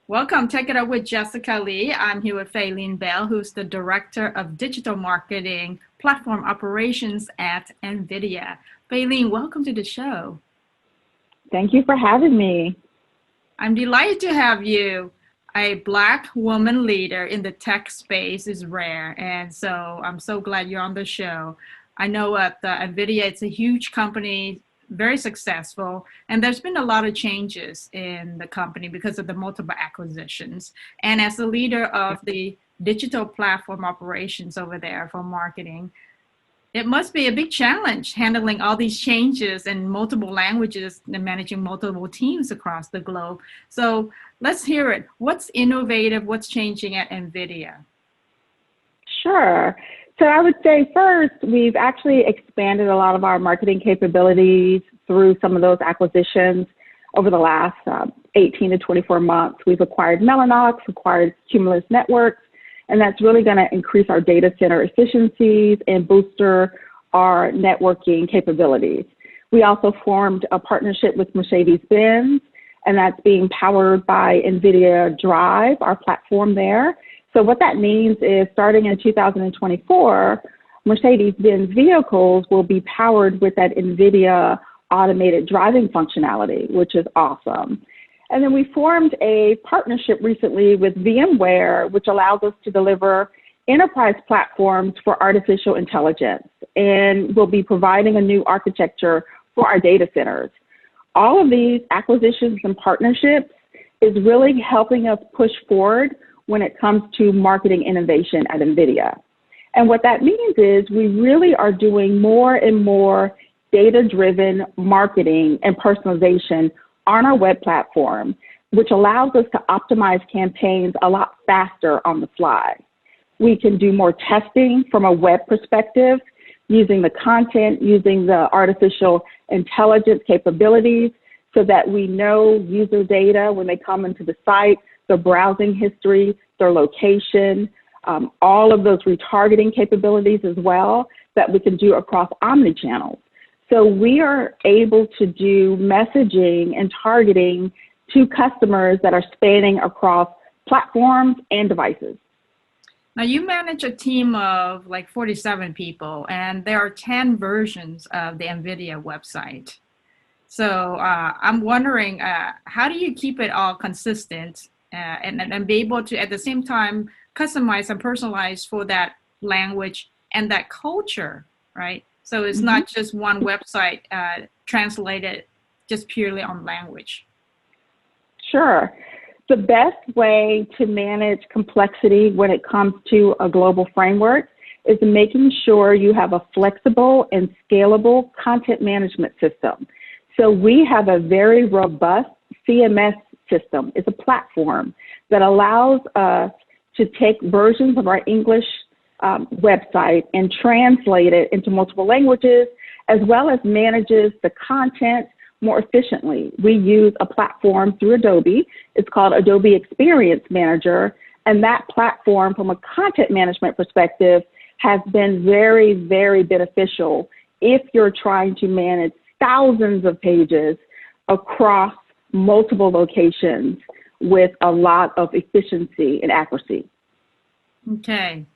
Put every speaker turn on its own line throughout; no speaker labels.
Welcome. Take it up with Jessica Lee. I'm here with Faylene Bell, who's the Director of Digital Marketing Platform Operations at Nvidia. Faylene, welcome to the show.
Thank you for having me.
I'm delighted to have you. A Black woman leader in the tech space is rare, and so I'm so glad you're on the show. I know at Nvidia, it's a huge company, very successful, and there's been a lot of changes in the company because of the multiple acquisitions. And as the leader of the digital platform operations over there for marketing, it must be a big challenge handling all these changes in multiple languages and managing multiple teams across the globe. So let's hear it. What's innovative? What's changing at Nvidia?
Sure. So I would say first, we've actually expanded a lot of our marketing capabilities through some of those acquisitions over the last 18 to 24 months. We've acquired Mellanox, acquired Cumulus Networks, and that's really going to increase our data center efficiencies and booster our networking capabilities. We also formed a partnership with Mercedes-Benz, and that's being powered by NVIDIA Drive, our platform there. So what that means is starting in 2024, Mercedes-Benz vehicles will be powered with that NVIDIA automated driving functionality, which is awesome. And then we formed a partnership recently with VMware, which allows us to deliver enterprise platforms for artificial intelligence, and we'll be providing a new architecture for our data centers. All of these acquisitions and partnerships is really helping us push forward when it comes to marketing innovation at NVIDIA. And what that means is we really are doing more and more data-driven marketing and personalization on our web platform, which allows us to optimize campaigns a lot faster on the fly. We can do more testing from a web perspective, using the content, using the artificial intelligence capabilities, so that we know user data when they come into the site, their browsing history, their location, all of those retargeting capabilities as well that we can do across omnichannels. So we are able to do messaging and targeting to customers that are spanning across platforms and devices.
Now you manage a team of like 47 people, and there are 10 versions of the NVIDIA website. So I'm wondering, how do you keep it all consistent and be able to, at the same time, customize and personalize for that language and that culture, right? So it's not just one website translated just purely on language.
Sure. The best way to manage complexity when it comes to a global framework is making sure you have a flexible and scalable content management system. So we have a very robust CMS system. It's a platform that allows us to take versions of our English website and translate it into multiple languages, as well as manages the content more efficiently. We use a platform through Adobe. It's called Adobe Experience Manager, and that platform from a content management perspective has been very, very beneficial if you're trying to manage thousands of pages across multiple locations with a lot of efficiency and accuracy.
Okay.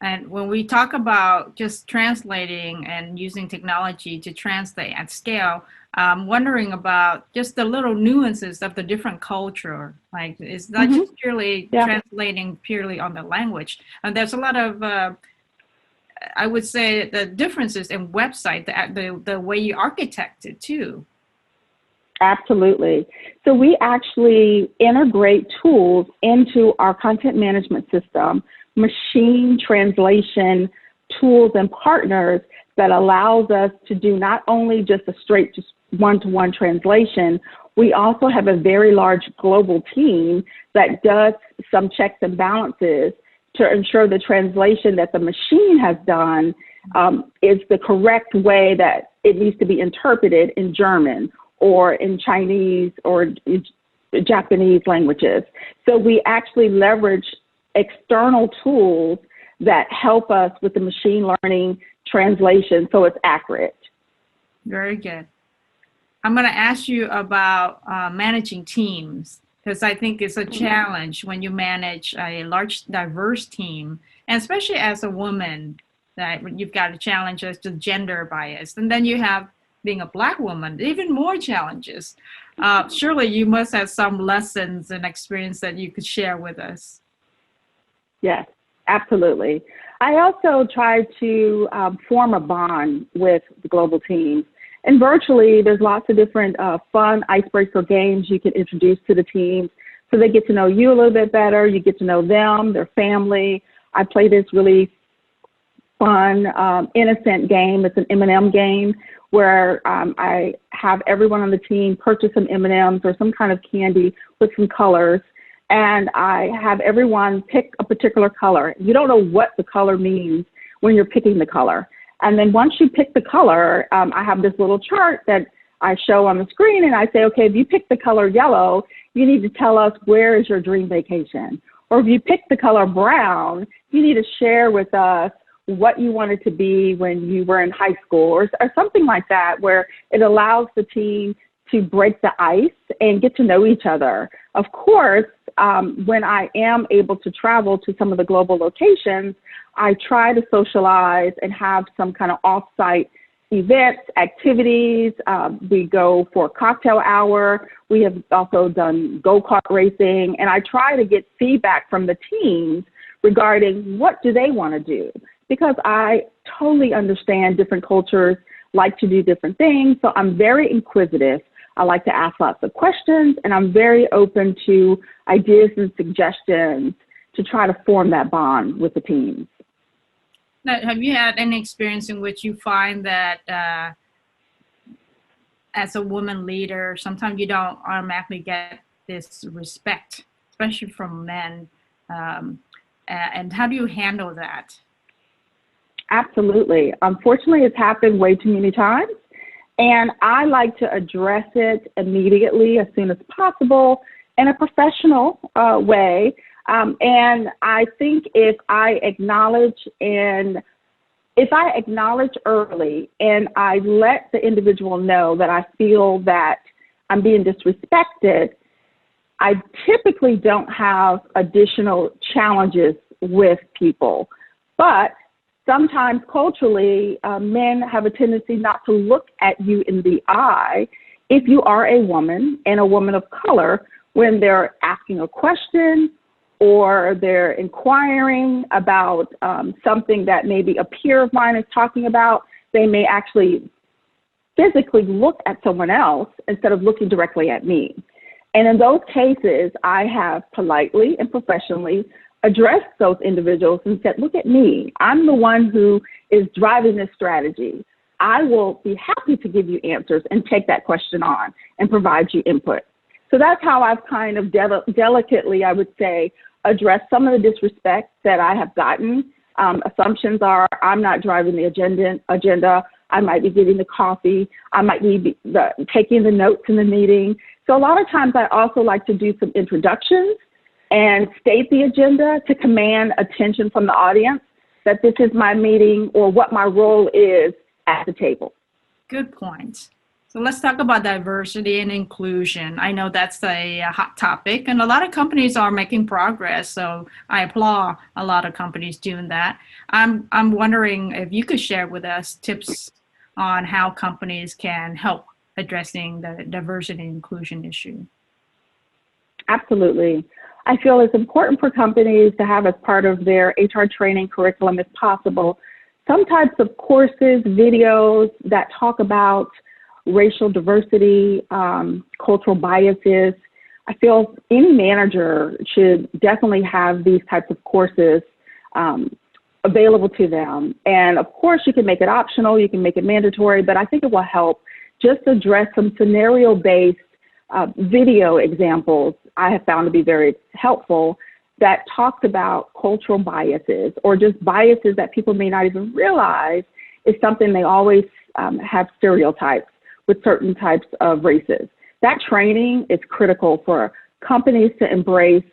And when we talk about just translating and using technology to translate at scale, I'm wondering about just the little nuances of the different culture. Like it's not just purely translating purely on the language. And there's a lot of, I would say, the differences in website, the way you architect it too.
Absolutely. So we actually integrate tools into our content management system, machine translation tools and partners that allows us to do not only just a straight just one-to-one translation, we also have a very large global team that does some checks and balances to ensure the translation that the machine has done is the correct way that it needs to be interpreted in German or in Chinese or Japanese languages. So we actually leverage external tools that help us with the machine learning translation so it's accurate.
Very good. I'm going to ask you about managing teams, because I think it's a challenge when you manage a large, diverse team, and especially as a woman, that you've got a challenge as to gender bias. And then you have being a Black woman, even more challenges. Surely you must have some lessons and experience that you could share with us.
Yes, absolutely. I also try to form a bond with the global teams. And virtually, there's lots of different fun icebreaker games you can introduce to the teams so they get to know you a little bit better. You get to know them, their family. I play this really fun, innocent game. It's an M&M game where I have everyone on the team purchase some M&Ms or some kind of candy with some colors, and I have everyone pick a particular color. You don't know what the color means when you're picking the color. And then once you pick the color, I have this little chart that I show on the screen, and I say, okay, if you pick the color yellow, you need to tell us where is your dream vacation. Or if you pick the color brown, you need to share with us what you wanted to be when you were in high school, or something like that, where it allows the team to break the ice and get to know each other. Of course, when I am able to travel to some of the global locations, I try to socialize and have some kind of off-site events, activities. We go for a cocktail hour. We have also done go-kart racing, and I try to get feedback from the teams regarding what do they want to do, because I totally understand different cultures like to do different things. So I'm very inquisitive. I like to ask lots of questions, and I'm very open to ideas and suggestions to try to form that bond with the teams.
Now, have you had any experience in which you find that as a woman leader, sometimes you don't automatically get this respect, especially from men? And how do you handle that?
Absolutely. Unfortunately, it's happened way too many times. And I like to address it immediately, as soon as possible, in a professional way. And I think if I acknowledge early and I let the individual know that I feel that I'm being disrespected, I typically don't have additional challenges with people. But sometimes culturally, men have a tendency not to look at you in the eye if you are a woman and a woman of color when they're asking a question or they're inquiring about something that maybe a peer of mine is talking about. They may actually physically look at someone else instead of looking directly at me. And in those cases, I have politely and professionally addressed those individuals and said, look at me. I'm the one who is driving this strategy. I will be happy to give you answers and take that question on and provide you input. So that's how I've kind of delicately, I would say, addressed some of the disrespect that I have gotten. Assumptions are I'm not driving the agenda. I might be getting the coffee. I might be taking the notes in the meeting. So a lot of times I also like to do some introductions and state the agenda to command attention from the audience that this is my meeting or what my role is at the table.
Good point. So let's talk about diversity and inclusion. I know that's a hot topic, and a lot of companies are making progress. So I applaud a lot of companies doing that. I'm wondering if you could share with us tips on how companies can help addressing the diversity and inclusion issue.
Absolutely. I feel it's important for companies to have as part of their HR training curriculum, if possible, some types of courses, videos that talk about racial diversity, cultural biases. I feel any manager should definitely have these types of courses available to them. And of course, you can make it optional, you can make it mandatory, but I think it will help just address some scenario-based video examples I have found to be very helpful that talked about cultural biases or just biases that people may not even realize is something they always have stereotypes with certain types of races. That training is critical for companies to embrace,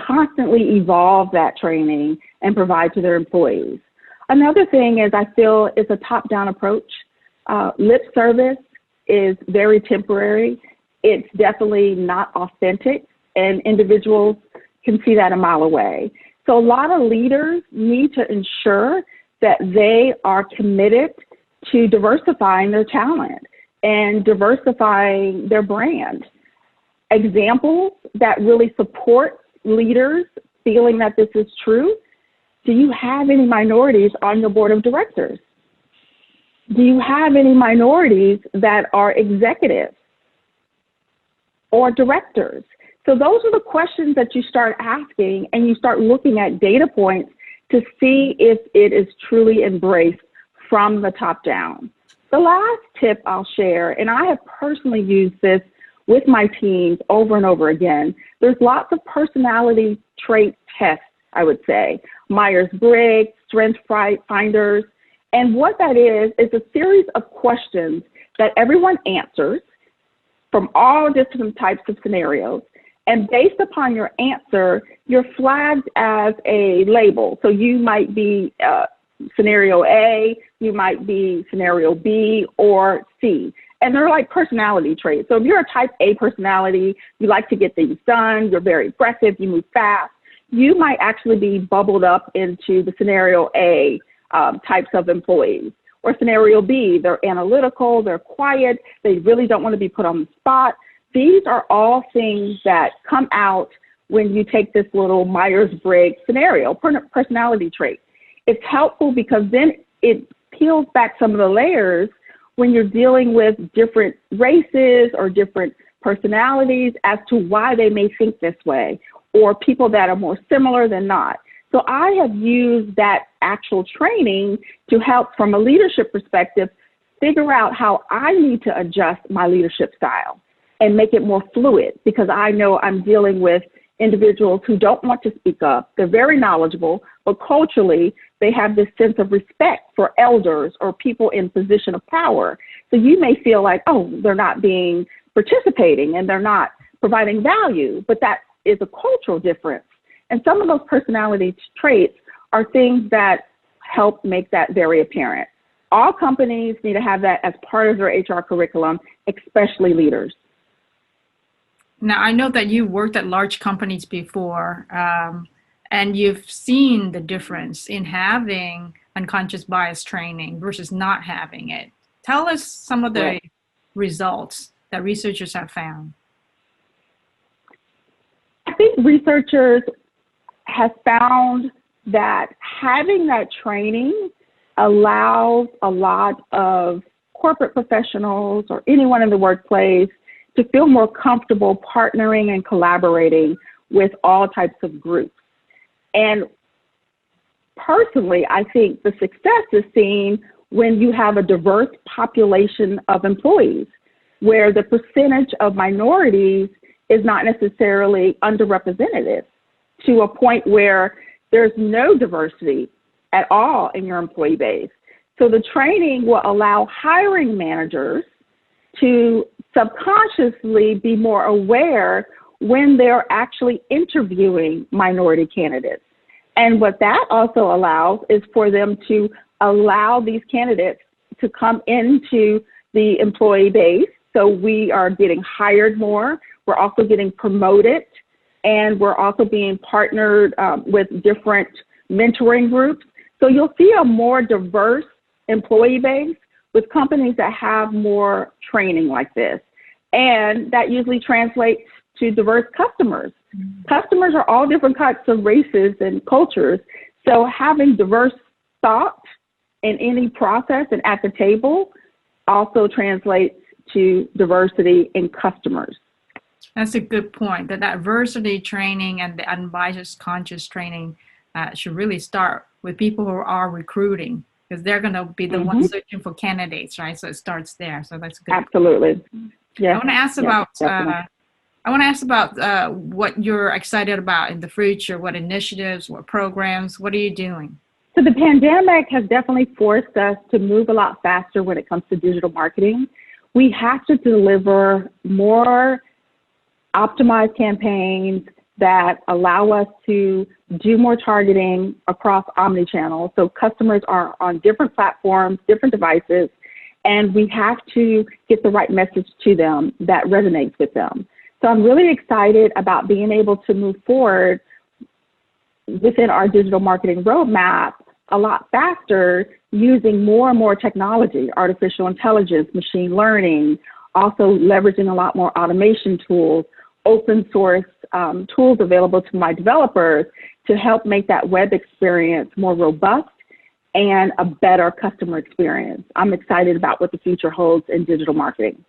constantly evolve that training and provide to their employees. Another thing is I feel it's a top-down approach. Lip service is very temporary. It's definitely not authentic, and individuals can see that a mile away. So a lot of leaders need to ensure that they are committed to diversifying their talent and diversifying their brand. Examples that really support leaders feeling that this is true: do you have any minorities on your board of directors? Do you have any minorities that are executives or directors? So those are the questions that you start asking, and you start looking at data points to see if it is truly embraced from the top down. The last tip I'll share, and I have personally used this with my teams over and over again, there's lots of personality trait tests, I would say, Myers-Briggs, Strength Finders, and what that is a series of questions that everyone answers from all different types of scenarios. And based upon your answer, you're flagged as a label. So you might be scenario A, you might be scenario B or C. And they're like personality traits. So if you're a type A personality, you like to get things done, you're very aggressive, you move fast, you might actually be bubbled up into the scenario A types of employees. Or scenario B, they're analytical, they're quiet, they really don't want to be put on the spot. These are all things that come out when you take this little Myers-Briggs scenario, personality trait. It's helpful because then it peels back some of the layers when you're dealing with different races or different personalities as to why they may think this way, or people that are more similar than not. So I have used that actual training to help, from a leadership perspective, figure out how I need to adjust my leadership style and make it more fluid, because I know I'm dealing with individuals who don't want to speak up. They're very knowledgeable, but culturally, they have this sense of respect for elders or people in position of power. So you may feel like, oh, they're not participating and they're not providing value, but that is a cultural difference. And some of those personality traits are things that help make that very apparent. All companies need to have that as part of their HR curriculum, especially leaders.
Now, I know that you worked at large companies before, and you've seen the difference in having unconscious bias training versus not having it. Tell us some of the results that researchers have found.
I think researchers have found that having that training allows a lot of corporate professionals or anyone in the workplace to feel more comfortable partnering and collaborating with all types of groups. And personally, I think the success is seen when you have a diverse population of employees, where the percentage of minorities is not necessarily underrepresented to a point where there's no diversity at all in your employee base. So the training will allow hiring managers to subconsciously be more aware when they're actually interviewing minority candidates. And what that also allows is for them to allow these candidates to come into the employee base. So we are getting hired more, we're also getting promoted, and we're also being partnered with different mentoring groups. So you'll see a more diverse employee base with companies that have more training like this. And that usually translates to diverse customers. Customers are all different types of races and cultures. So having diverse thought in any process and at the table also translates to diversity in customers.
That's a good point. The diversity training and the unbiased conscious training should really start with people who are recruiting, because they're going to be the ones searching for candidates, right? So it starts there. So that's good.
Absolutely. Yeah.
I want to ask about what you're excited about in the future. What initiatives? What programs? What are you doing?
So the pandemic has definitely forced us to move a lot faster when it comes to digital marketing. We have to deliver more optimized campaigns that allow us to do more targeting across omnichannel. So customers are on different platforms, different devices, and we have to get the right message to them that resonates with them. So I'm really excited about being able to move forward within our digital marketing roadmap a lot faster using more and more technology, artificial intelligence, machine learning, also leveraging a lot more automation tools, open source tools available to my developers to help make that web experience more robust and a better customer experience. I'm excited about what the future holds in digital marketing.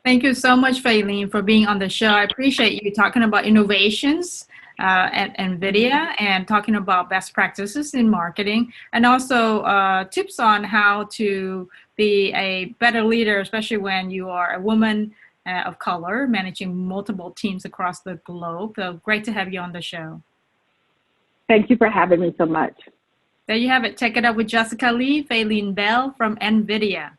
Thank you so much, Faylene, for being on the show. I appreciate you talking about innovations at NVIDIA and talking about best practices in marketing, and also tips on how to be a better leader, especially when you are a woman of color managing multiple teams across the globe. So great to have you on the show.
Thank you for having me so much.
There you have it. Check it out with Jessica Lee, Faylene Bell from NVIDIA.